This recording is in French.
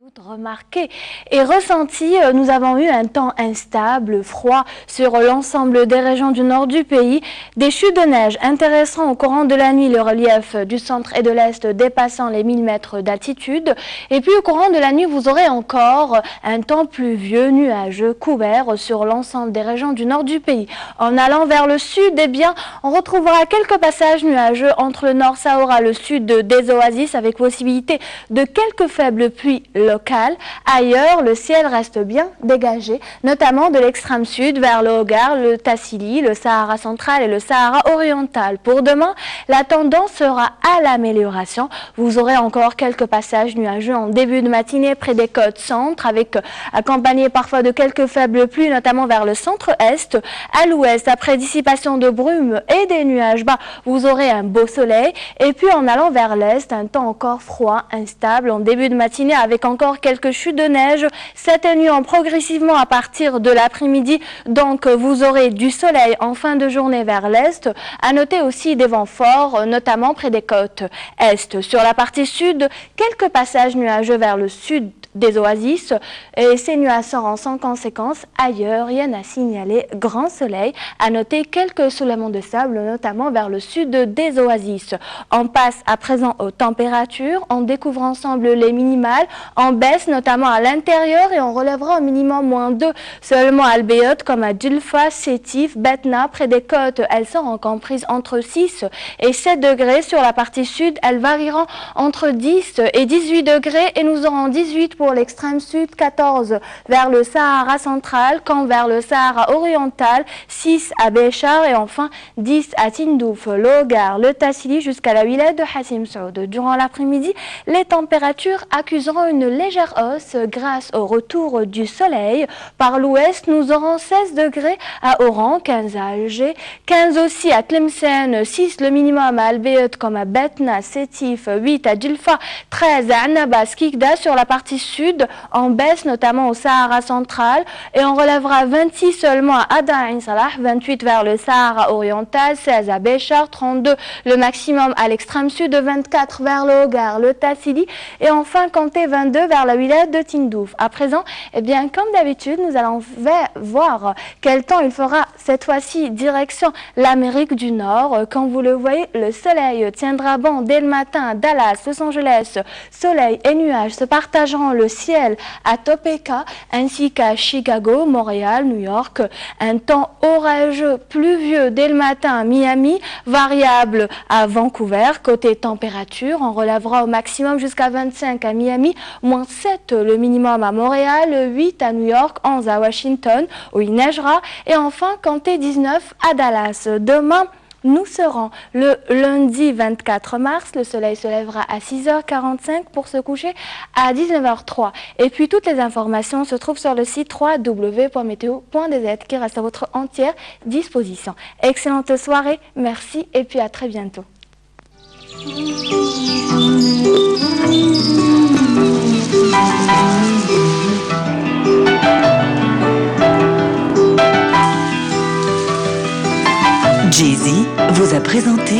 Remarqué et ressenti, nous avons eu un temps instable, froid sur l'ensemble des régions du nord du pays. Des chutes de neige intéresseront au courant de la nuit le relief du centre et de l'est dépassant les 1000 mètres d'altitude. Et puis au courant de la nuit, vous aurez encore un temps pluvieux, nuageux, couvert sur l'ensemble des régions du nord du pays. En allant vers le sud, eh bien, on retrouvera quelques passages nuageux entre le nord Sahara, le sud des oasis avec possibilité de quelques faibles pluies locales. Ailleurs, le ciel reste bien dégagé, notamment de l'extrême sud vers le Hogar, le Tassili, le Sahara central et le Sahara oriental. Pour demain, la tendance sera à l'amélioration. Vous aurez encore quelques passages nuageux en début de matinée près des côtes centres, avec accompagnés parfois de quelques faibles pluies, notamment vers le centre-est. À l'ouest, après dissipation de brumes et des nuages bas, vous aurez un beau soleil. Et puis en allant vers l'est, un temps encore froid, instable en début de matinée avec encore quelques chutes de neige s'atténuant progressivement à partir de l'après-midi. Donc vous aurez du soleil en fin de journée vers l'est. À noter aussi des vents forts, notamment près des côtes est. Sur la partie sud, quelques passages nuageux vers le sud des oasis et ces nuages seront sans conséquence. Ailleurs, rien à signaler, grand soleil. À noter quelques soulèvements de sable, notamment vers le sud des oasis. On passe à présent aux températures. On découvre ensemble les minimales en baisse, notamment à l'intérieur, et on relèvera au minimum -2 seulement à Al-Bayt, comme à Dulfa, Sétif, Betna. Près des côtes, elles seront comprises entre 6 et 7 degrés. Sur la partie sud, elles varieront entre 10 et 18 degrés et nous aurons 18 pour l'extrême sud, 14 vers le Sahara central, quand vers le Sahara oriental, 6 à Béchar et enfin 10 à Tindouf, le Hogar, le Tassili jusqu'à la wilaya de Hassim Saoud. Durant l'après-midi, les températures accuseront une légère hausse grâce au retour du soleil. Par l'ouest, nous aurons 16 degrés à Oran, 15 à Alger, 15 aussi à Tlemcen, 6 le minimum à Al-Bayt comme à Betna, Sétif, 8 à Dulfa, 13 à Annaba, Skikda. Sur la partie sud, en baisse notamment au Sahara central, et on relèvera 26 seulement à Ada Ain Salah, 28 vers le Sahara oriental, 16 à Béchar, 32 le maximum à l'extrême sud, 24 vers le Hogar, le Tassili et enfin comptez 22 vers la wilaya de Tindouf. À présent, eh bien, comme d'habitude, nous allons voir quel temps il fera cette fois-ci direction l'Amérique du Nord. Comme vous le voyez, le soleil tiendra bon dès le matin à Dallas, Los Angeles. Soleil et nuages se partageront le ciel à Topeka ainsi qu'à Chicago, Montréal, New York. Un temps orageux, pluvieux dès le matin à Miami, variable à Vancouver. Côté température, on relèvera au maximum jusqu'à 25 à Miami, -7 le minimum à Montréal, 8 à New York, 11 à Washington où il neigera et enfin comptez 19 à Dallas. Demain, nous serons le lundi 24 mars, le soleil se lèvera à 6h45 pour se coucher à 19h03. Et puis toutes les informations se trouvent sur le site www.meteo.dz qui reste à votre entière disposition. Excellente soirée, merci et puis à très bientôt. Jay-Z vous a présenté